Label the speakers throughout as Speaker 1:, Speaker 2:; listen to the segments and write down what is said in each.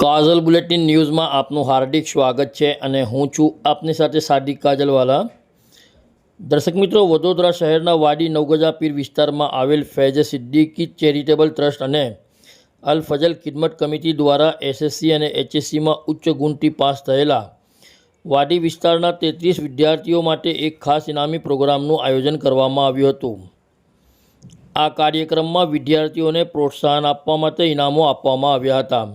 Speaker 1: કાજલ bulletin ન્યૂઝમાં આપનું હાર્દિક સ્વાગત છે અને હું છું આપની સાથે સાદિક કાજલવાલા। દર્શક મિત્રો, વડોદરા શહેરના વાડી નવગજા પીર વિસ્તારમાં આવેલ ફૈઝ સિદ્દીકી ચેરિટેબલ ટ્રસ્ટ અને અલ ફજલ ખિદમત કમિટી દ્વારા એસએસસી અને એચએસસીમાં ઉચ્ચ ગુણથી પાસ થયેલા વાડી વિસ્તારના 33 વિદ્યાર્થીઓ માટે એક ખાસ ઇનામી પ્રોગ્રામનું આયોજન કરવામાં આવ્યું હતું। આ કાર્યક્રમમાં વિદ્યાર્થીઓને પ્રોત્સાહન આપવા માટે ઇનામો આપવામાં આવ્યા હતા।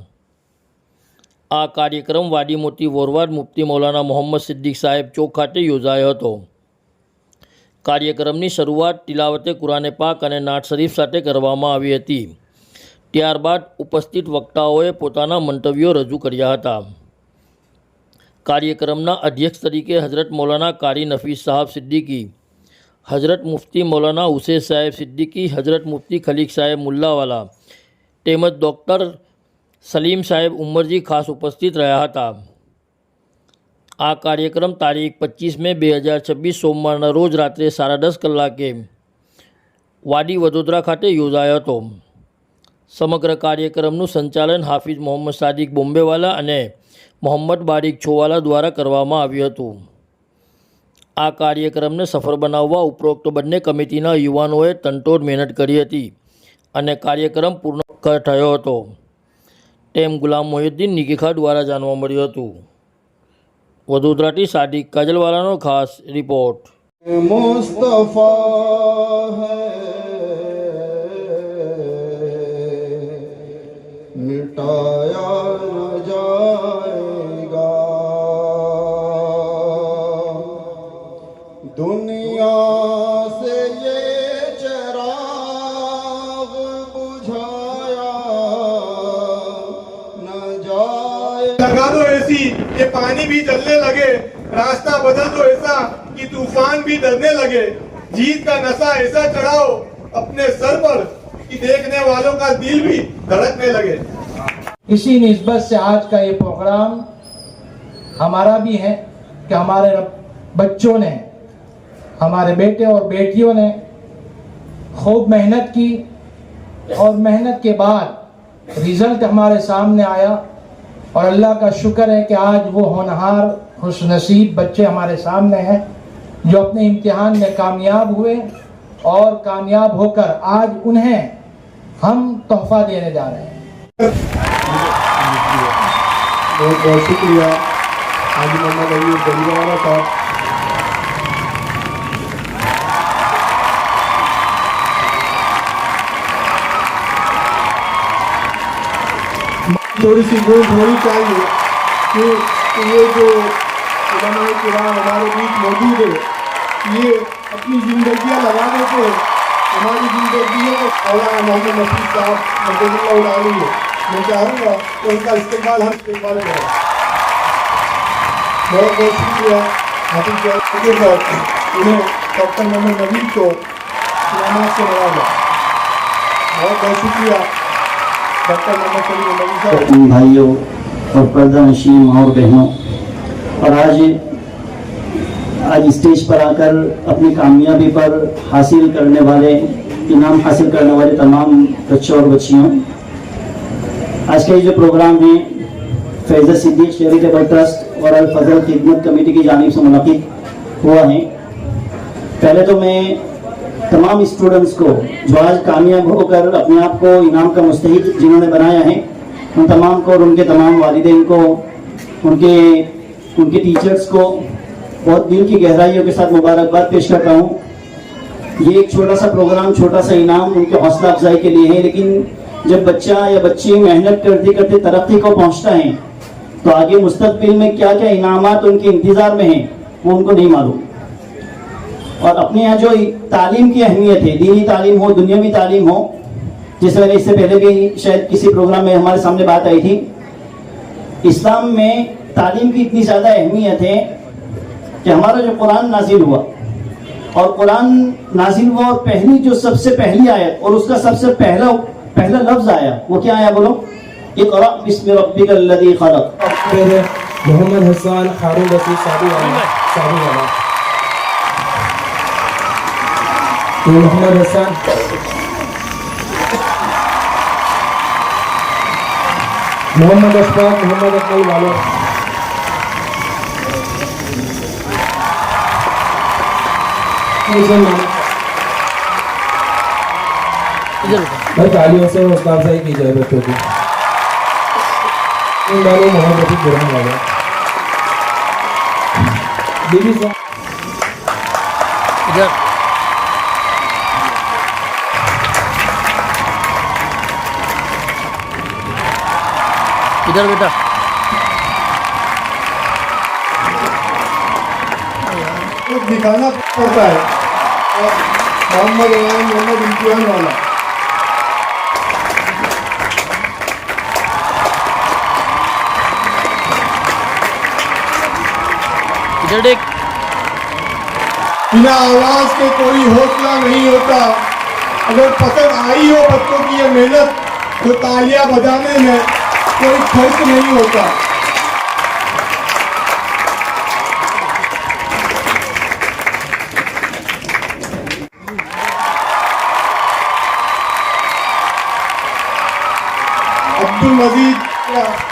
Speaker 1: આ કાર્યક્રમ વાડી મોતી વોરવાડ મુફ્તી મૌલાના મોહમ્મદ સિદ્દીક સાહેબ ચોક ખાતે યોજાયો હતો। કાર્યક્રમની શરૂઆત તિલાવતે કુરાને પાક અને નાત શરીફ સાથે કરવામાં આવી હતી। ત્યારબાદ ઉપસ્થિત વક્તાઓએ પોતાના મંતવ્યો રજૂ કર્યા હતા। કાર્યક્રમના અધ્યક્ષ તરીકે હજરત મૌલાના કારી નફીસ સાહેબ સિદ્દીકી, હજરત મુફ્તી મૌલાના હુસૈન સાહેબ સિદ્દીકી, હજરત મુફ્તી ખલીક સાહેબ મુલ્લાવાલા તેમજ ડૉક્ટર સલીમ સાહેબ ઉમરજી ખાસ ઉપસ્થિત રહ્યા હતા। આ કાર્યક્રમ તારીખ 25 મે 2026 સોમવારના રોજ રાત્રે 10:30 કલાકે વાડી વડોદરા ખાતે યોજાયો હતો। સમગ્ર કાર્યક્રમનું સંચાલન હાફિઝ મોહમ્મદ સાદિક બોમ્બેવાલા અને મોહમ્મદ બારીક છોવાલા દ્વારા કરવામાં આવ્યું હતું। આ કાર્યક્રમને સફળ બનાવવા ઉપરોક્ત બંને કમિટીના યુવાનોએ તનતોડ મહેનત કરી હતી અને કાર્યક્રમ પૂર્ણ થયો હતો તેમ ગુલામ મોહિદ્દીન નિગીખા દ્વારા જાણવા મળ્યું હતું। વડોદરાથી સાદિક કાજલવાલાનો ખાસ રિપોર્ટ।
Speaker 2: मुस्तफा है मिटाया न जाएगा, दुनिया से ये चिराग बुझाया न जाए।
Speaker 3: लगा दो ऐसी ये पानी भी जलने लगे, रास्ता बदल दो ऐसा कि तूफान भी डरने लगे, जीत का नशा ऐसा चढ़ाओ अपने सर पर कि देखने वालों का दिल भी धड़कने लगे।
Speaker 4: इसी निस्बत से आज का ये प्रोग्राम हमारा भी है कि हमारे बच्चों ने, हमारे बेटे और बेटियों ने खूब मेहनत की और मेहनत के बाद रिजल्ट हमारे सामने आया और अल्लाह का शुक्र है कि आज वो होनहार खुशनसीब बच्चे हमारे सामने हैं जो अपने इम्तिहान में कामयाब हुए और कामयाब होकर आज उन्हें हम तोहफा देने जा रहे हैं।
Speaker 2: बहुत बहुत शुक्रिया हाजी मोहम्मद अयूब गलीवाला साहब। थोड़ी सी गूंज होनी चाहिए कि ये जो उलमाए किराम हमारे बीच मौजूद है, ये अपनी जिंदगियां लगा देते हैं हमारी जिंदगियों को। मौलाना मोहम्मद नफीस साहब मददुल्लाह उलाली है, मैं चाहूँगा कि उनका इस्तेमाल हम इस्तेमाल करें। बहुत बहुत शुक्रिया हाफिज साहब, उन्हें डॉक्टर मोहम्मद नबील को इनामात से नवाजा। बहुत बहुत शुक्रिया डॉक्टर मोहम्मद सलीम नबी साहब।
Speaker 5: भाइयों और पर्दा नशीन और बहनों, और आज स्टेज पर आकर अपनी कामयाबी पर हासिल करने वाले, इनाम हासिल करने वाले तमाम बच्चों और बच्चियों, आज का ये जो प्रोग्राम है फैज़ सिद्दीक चैरिटेबल ट्रस्ट और अल फजल खिदमत कमेटी की जानिब से मुनाकिद हुआ है। पहले तो मैं तमाम स्टूडेंट्स को जो आज कामयाब होकर अपने आप को इनाम का मुस्तहिक जिन्होंने बनाया है, उन तमाम को और उनके तमाम वालिदैन को, उनके टीचर्स को बहुत दिल की गहराइयों के साथ मुबारकबाद पेश करता हूँ। ये एक छोटा सा प्रोग्राम, छोटा सा इनाम उनके हौसला अफजाई के लिए है, लेकिन जब बच्चा या बच्ची मेहनत करते करते तरक्की को पहुँचता है तो आगे मुस्तकबिल में क्या क्या इनामात उनके इंतज़ार में हैं वो उनको नहीं मालूम। और अपने यहाँ जो तालीम की अहमियत है, दीनी तालीम हो, दुनियावी तालीम हो, जिस मैंने इससे पहले भी शायद किसी प्रोग्राम में हमारे सामने बात आई थी, इस्लाम में तालीम की इतनी ज़्यादा अहमियत है कि हमारा जो कुरान नाजिल हुआ और कुरान नाजिल हुआ और पहली जो सबसे पहली आयत और उसका सबसे पहला लफ्ज आया, वो क्या आया बोलो? इक़रा बिस्मि रब्बिकल लज़ी खलक़।
Speaker 4: मोहम्मद हसन खारून रसीद साहब मोहम्मद हसन मोहम्मद अशफाक, मोहम्मद अकमल वाला।
Speaker 1: इधर
Speaker 4: भाई तालियों से हौसला अफजाई की जाए बच्चों की। मोहम्मद रफीक बुरहान वाला। बीबी साहब
Speaker 1: इधर इधर बेटा
Speaker 2: कुछ दिखाना पड़ता है। और मोहम्मद इमरान, मोहम्मद इम्तियान वाला।
Speaker 1: इधर देख।
Speaker 3: बिना आवाज के कोई हौसला नहीं होता। अगर पसंद आई हो बच्चों की ये मेहनत तो तालियां बजाने में कोई खर्च नहीं होता। अब्दुल मजीद,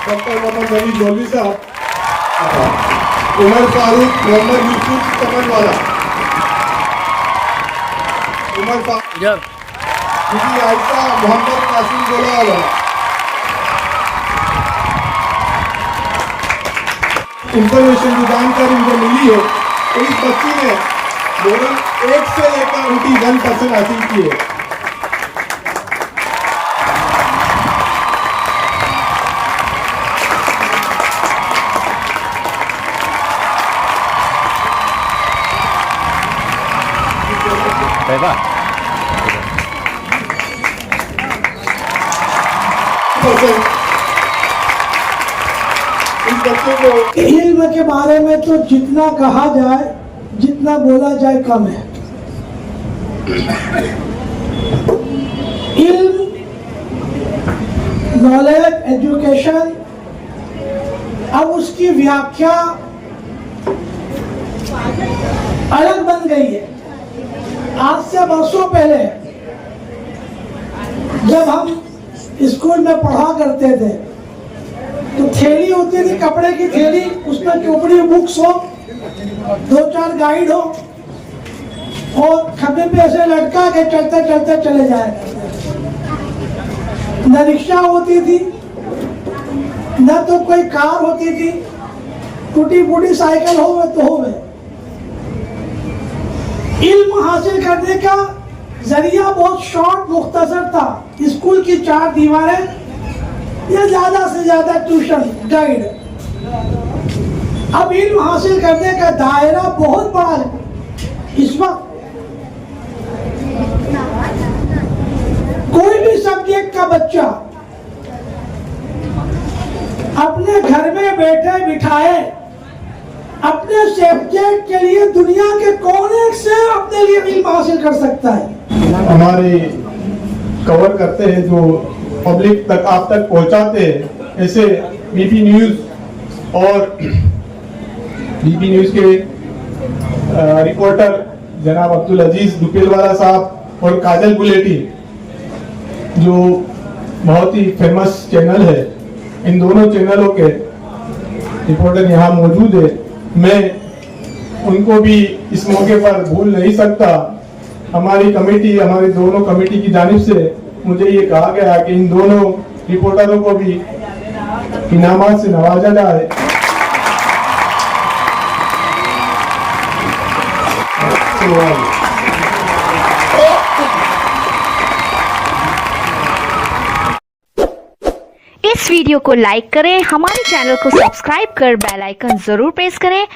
Speaker 3: डॉक्टर मोहम्मद अली जोली साहब, उमर फारूक, मोहम्मद यूसुफ चमन वाला, उमर फारूक,
Speaker 1: इधर
Speaker 3: बीबी आयशा, मोहम्मद कासिम गोला वाला। इंफॉर्मेशन की जानकारी मुझे मिली है तो इस बच्ची ने दोनों 1 से लेकर 81% हासिल की है। इस बच्चे को
Speaker 6: इल्म के बारे में तो जितना कहा जाए, जितना बोला जाए कम है। इल्म, नॉलेज, एजुकेशन, अब उसकी व्याख्या अलग बन गई है। आज से वर्षों पहले जब हम स्कूल में पढ़ा करते थे तो थैली होती थी, कपड़े की थैली, उसमें चोपड़ी बुक्स हो, 2-4 गाइड हो और खंभे पे ऐसे लटका के चलते चलते चले जाए। न रिक्शा होती थी, न तो कोई कार होती थी, टूटी फूटी साइकिल हो तो हो। इल्म हासिल करने का जरिया बहुत शॉर्ट, मुख्तसर था। स्कूल की 4 दीवारें या ज्यादा से ज्यादा ट्यूशन, गाइड। अब इल्म हासिल करने का दायरा बहुत बड़ा है। इस वक्त कोई भी सब्जेक्ट का बच्चा अपने घर में बैठे बिठाए अपने सब्जेक्ट के लिए दुनिया के कोने से अपने लिए इल्म हासिल कर सकता है।
Speaker 3: हमारे कवर करते हैं, जो पब्लिक तक आप तक पहुंचाते हैं, ऐसे बीबी न्यूज और बीबी न्यूज के रिपोर्टर जनाब अब्दुल अजीज दुपेलवाला साहब और काजल बुलेटी, जो बहुत ही फेमस चैनल है, इन दोनों चैनलों के रिपोर्टर यहाँ मौजूद है। मैं उनको भी इस मौके पर भूल नहीं सकता। हमारी कमेटी, हमारी दोनों कमेटी की जानिब से मुझे ये कहा गया कि इन दोनों रिपोर्टरों को भी इनामात से नवाजा जाए।
Speaker 7: इस वीडियो को लाइक करें, हमारे चैनल को सब्सक्राइब कर बेल आइकन जरूर प्रेस करें